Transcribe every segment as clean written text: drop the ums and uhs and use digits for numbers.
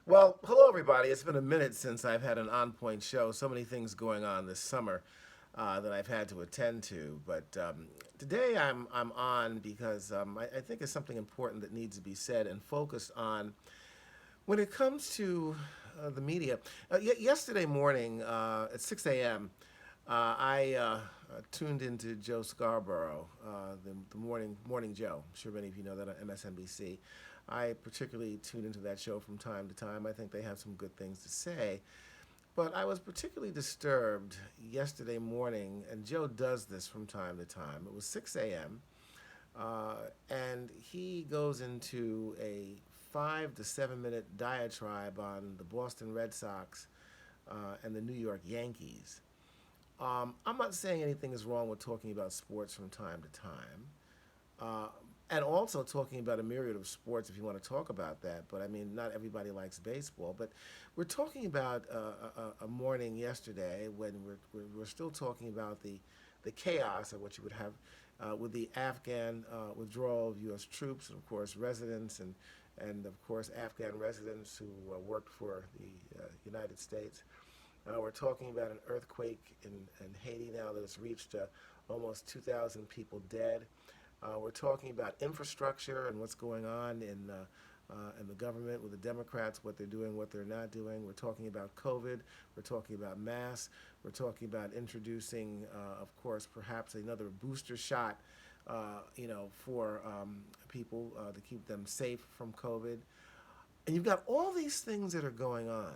Well, hello everybody. It's been a minute since I've had an on-point show. So many things going on this summer that I've had to attend to. But today I'm on because I think it's something important that needs to be said and focused on when it comes to the media. Yesterday morning at 6 a.m., I tuned into Joe Scarborough, the morning Joe. I'm sure many of you know that on MSNBC. I particularly tune into that show from time to time. I think they have some good things to say. But I was particularly disturbed yesterday morning, and Joe does this from time to time. It was 6 a.m., and he goes into a 5 to 7 minute diatribe on the Boston Red Sox and the New York Yankees. I'm not saying anything is wrong with talking about sports from time to time, uh, and also talking about a myriad of sports if you want to talk about that. But I mean, not everybody likes baseball. But we're talking about a morning yesterday when we're still talking about the chaos of what you would have with the Afghan withdrawal of U.S. troops, and of course residents and of course Afghan residents who worked for the United States. We're talking about an earthquake in Haiti now that has reached almost 2,000 people dead. We're talking about infrastructure and what's going on in the government with the Democrats, what they're doing, what they're not doing. We're talking about COVID. We're talking about masks. We're talking about introducing, of course, perhaps another booster shot, for people to keep them safe from COVID. And you've got all these things that are going on.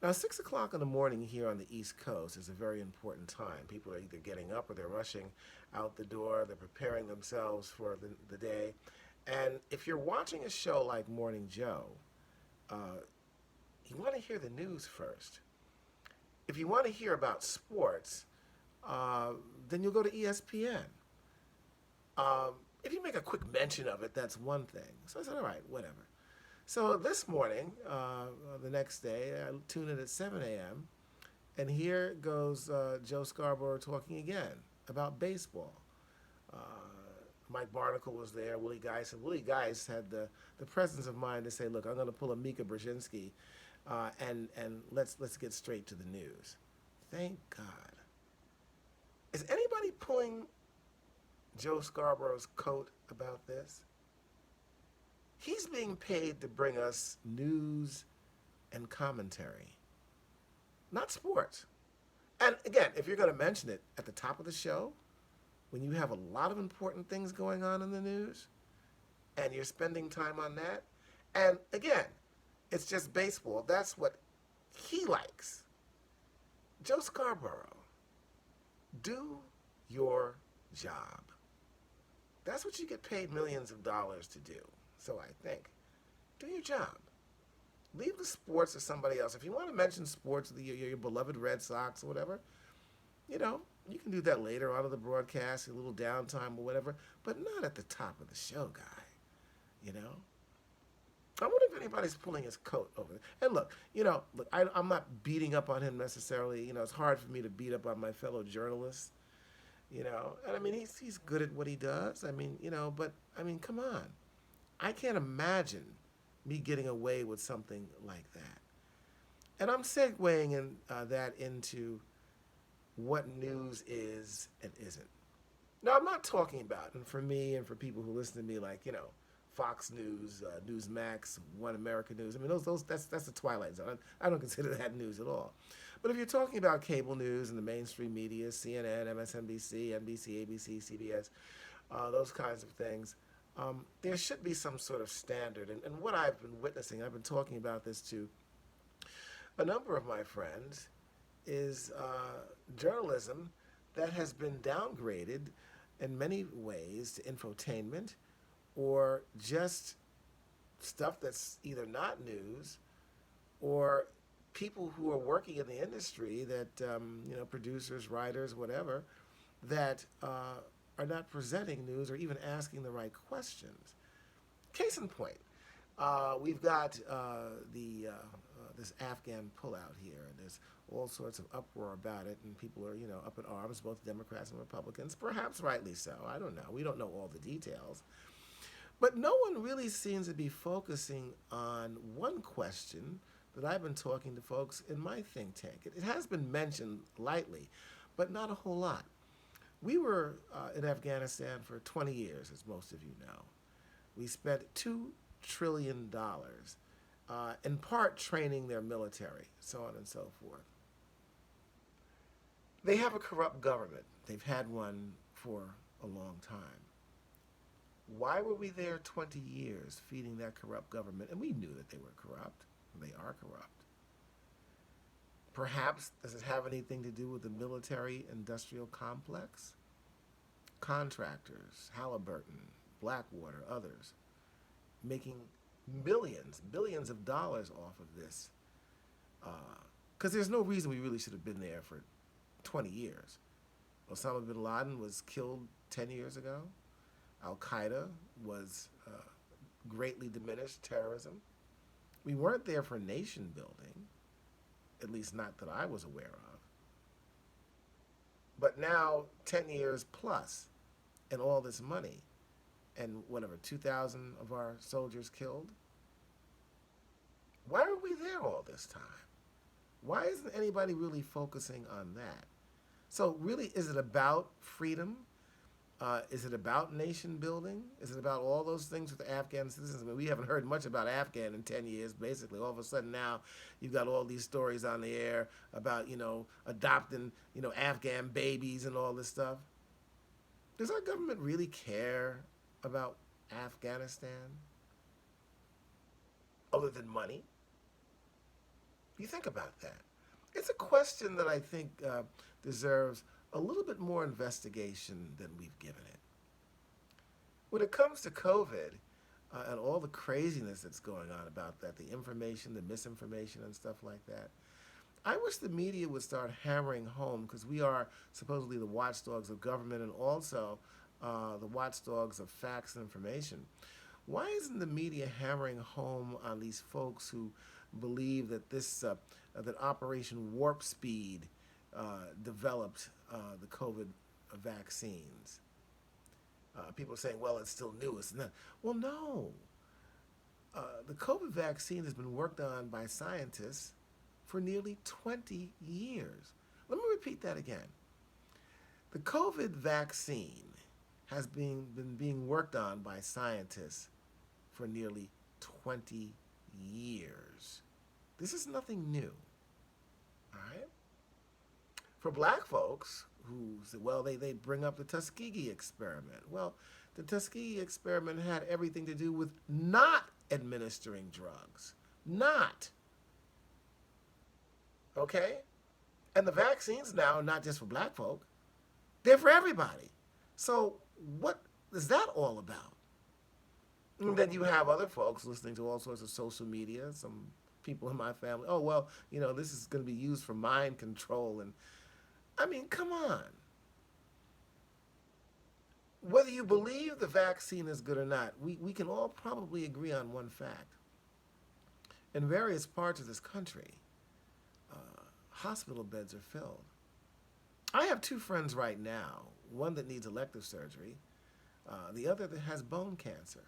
Now, 6 o'clock in the morning here on the East Coast is a very important time. People are either getting up or they're rushing out the door. They're preparing themselves for the day. And if you're watching a show like Morning Joe, uh, you want to hear the news first. If you want to hear about sports, uh, then you'll go to ESPN. If you make a quick mention of it, that's one thing. So I said, all right, whatever. So this morning, the next day, I tune in at 7 a.m., and here goes Joe Scarborough talking again about baseball. Uh, Mike Barnacle was there. Willie Geist, and Willie Geist had the presence of mind to say, "Look, I'm going to pull a Mika Brzezinski, and let's get straight to the news." Thank God. Is anybody pulling Joe Scarborough's coat about this? He's being paid to bring us news and commentary, not sports. And again, if you're going to mention it at the top of the show, when you have a lot of important things going on in the news, and you're spending time on that, and again, it's just baseball. That's what he likes. Joe Scarborough, do your job. That's what you get paid millions of dollars to do. So I think, do your job. Leave the sports to somebody else. If you want to mention sports, your beloved Red Sox or whatever, you know, you can do that later on in the broadcast, a little downtime or whatever, but not at the top of the show, guy. You know? I wonder if anybody's pulling his coat over there. And look, I'm not beating up on him necessarily. You know, it's hard for me to beat up on my fellow journalists. And I mean, he's good at what he does. I mean, but I mean, come on. I can't imagine me getting away with something like that. And I'm segueing that into what news is and isn't. Now, I'm not talking about, and for me and for people who listen to me, like, Fox News, Newsmax, One America News. I mean, that's the twilight zone. I don't consider that news at all. But if you're talking about cable news and the mainstream media, CNN, MSNBC, NBC, ABC, CBS, those kinds of things, there should be some sort of standard. And what I've been witnessing, I've been talking about this to a number of my friends, is journalism that has been downgraded in many ways to infotainment or just stuff that's either not news or people who are working in the industry that, producers, writers, whatever, that are not presenting news or even asking the right questions. Case in point, we've got this Afghan pullout here, and there's all sorts of uproar about it, and people are, up in arms, both Democrats and Republicans, perhaps rightly so. I don't know. We don't know all the details. But no one really seems to be focusing on one question that I've been talking to folks in my think tank. It has been mentioned lightly, but not a whole lot. We were in Afghanistan for 20 years, as most of you know. We spent $2 trillion, in part training their military, so on and so forth. They have a corrupt government. They've had one for a long time. Why were we there 20 years feeding that corrupt government? And we knew that they were corrupt. They are corrupt. Perhaps does it have anything to do with the military industrial complex? Contractors, Halliburton, Blackwater, others, making millions, billions of dollars off of this. Because there's no reason we really should have been there for 20 years. Osama bin Laden was killed 10 years ago. Al Qaeda was greatly diminished terrorism. We weren't there for nation building, at least not that I was aware of. But now, 10 years plus, and all this money, and whatever, 2,000 of our soldiers killed. Why are we there all this time? Why isn't anybody really focusing on that? So, really, is it about freedom? Is it about nation building? Is it about all those things with the Afghan citizens? I mean, we haven't heard much about Afghan in 10 years, basically. All of a sudden now, you've got all these stories on the air about, adopting, Afghan babies and all this stuff. Does our government really care about Afghanistan other than money? You think about that. It's a question that I think deserves a little bit more investigation than we've given it. When it comes to COVID and all the craziness that's going on about that, the information, the misinformation, and stuff like that, I wish the media would start hammering home, because we are supposedly the watchdogs of government and also the watchdogs of facts and information. Why isn't the media hammering home on these folks who believe that that Operation Warp Speed developed the COVID vaccines? People are saying, well, it's still new. It's not. Well, no. The COVID vaccine has been worked on by scientists for nearly 20 years. Let me repeat that again. The COVID vaccine has been being worked on by scientists for nearly 20 years. This is nothing new. All right? For black folks who say, well, they bring up the Tuskegee Experiment. Well, the Tuskegee Experiment had everything to do with not administering drugs. Not. Okay? And the vaccines now are not just for black folk, they're for everybody. So what is that all about? And then you have other folks listening to all sorts of social media, some people in my family, oh, well, this is going to be used for mind control. And I mean, come on. Whether you believe the vaccine is good or not, we can all probably agree on one fact. In various parts of this country, hospital beds are filled. I have two friends right now, one that needs elective surgery, the other that has bone cancer.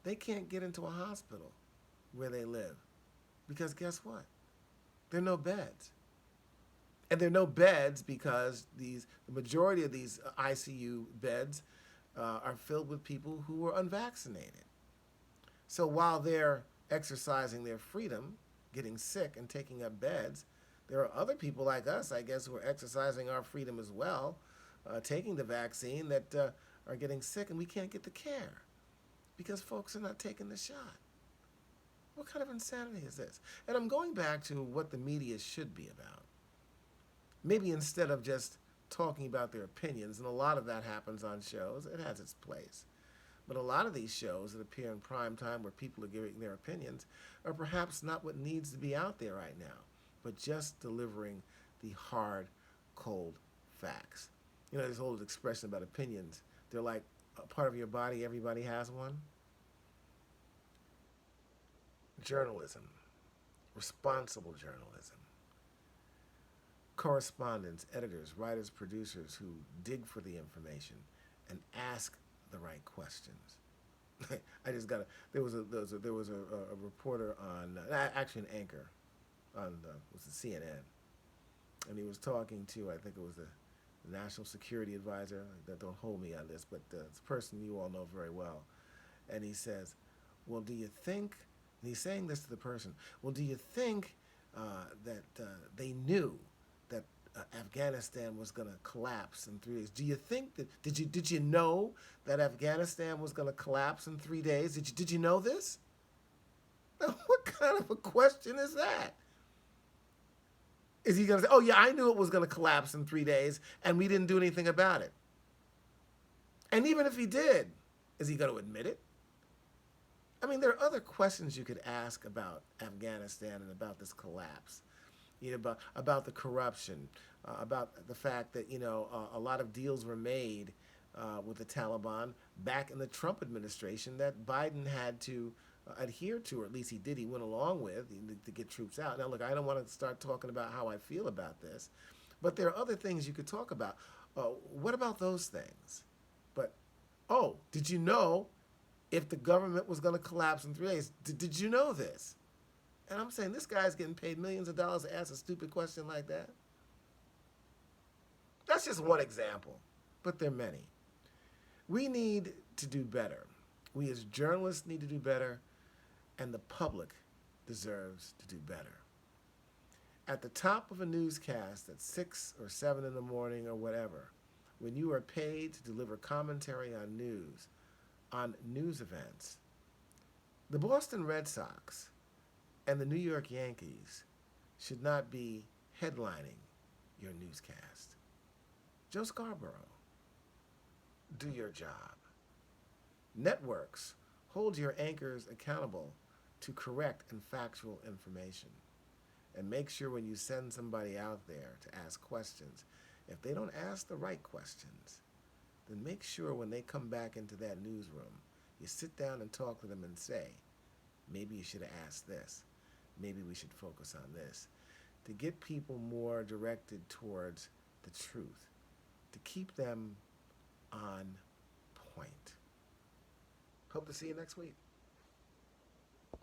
They can't get into a hospital where they live because guess what? There are no beds. And there are no beds because the majority of these ICU beds are filled with people who are unvaccinated. So while they're exercising their freedom, getting sick and taking up beds, there are other people like us, I guess, who are exercising our freedom as well, taking the vaccine, that are getting sick, and we can't get the care because folks are not taking the shot. What kind of insanity is this? And I'm going back to what the media should be about. Maybe instead of just talking about their opinions, and a lot of that happens on shows, it has its place. But a lot of these shows that appear in prime time where people are giving their opinions are perhaps not what needs to be out there right now, but just delivering the hard, cold facts. This old expression about opinions, they're like a part of your body, everybody has one. Journalism, responsible journalism, correspondents, editors, writers, producers who dig for the information and ask the right questions. I just got a, there was a reporter on, actually an anchor on, was it CNN, and he was talking to, I think it was the national security advisor. Don't hold me on this, but it's a person you all know very well. And he says, well, do you think, and he's saying this to the person, well, do you think that they knew that Afghanistan was going to collapse in 3 days? Do you think that, did you know that Afghanistan was going to collapse in 3 days? Did you know this? Now, what kind of a question is that? Is he going to say, oh, yeah, I knew it was going to collapse in 3 days, and we didn't do anything about it? And even if he did, is he going to admit it? I mean, there are other questions you could ask about Afghanistan and about this collapse. You know, about the corruption, about the fact that, a lot of deals were made with the Taliban back in the Trump administration that Biden had to adhere to, or at least he did. He went along with to get troops out. Now, look, I don't want to start talking about how I feel about this, but there are other things you could talk about. What about those things? But, oh, did you know if the government was going to collapse in 3 days? Did you know this? And I'm saying this guy's getting paid millions of dollars to ask a stupid question like that. That's just one example, but there are many. We need to do better. We as journalists need to do better, and the public deserves to do better. At the top of a newscast at 6 or 7 in the morning or whatever, when you are paid to deliver commentary on news events, the Boston Red Sox and the New York Yankees should not be headlining your newscast. Joe Scarborough, do your job. Networks, hold your anchors accountable to correct and factual information. And make sure when you send somebody out there to ask questions, if they don't ask the right questions, then make sure when they come back into that newsroom, you sit down and talk to them and say, maybe you should have asked this. Maybe we should focus on this. To get people more directed towards the truth. To keep them on point. Hope to see you next week.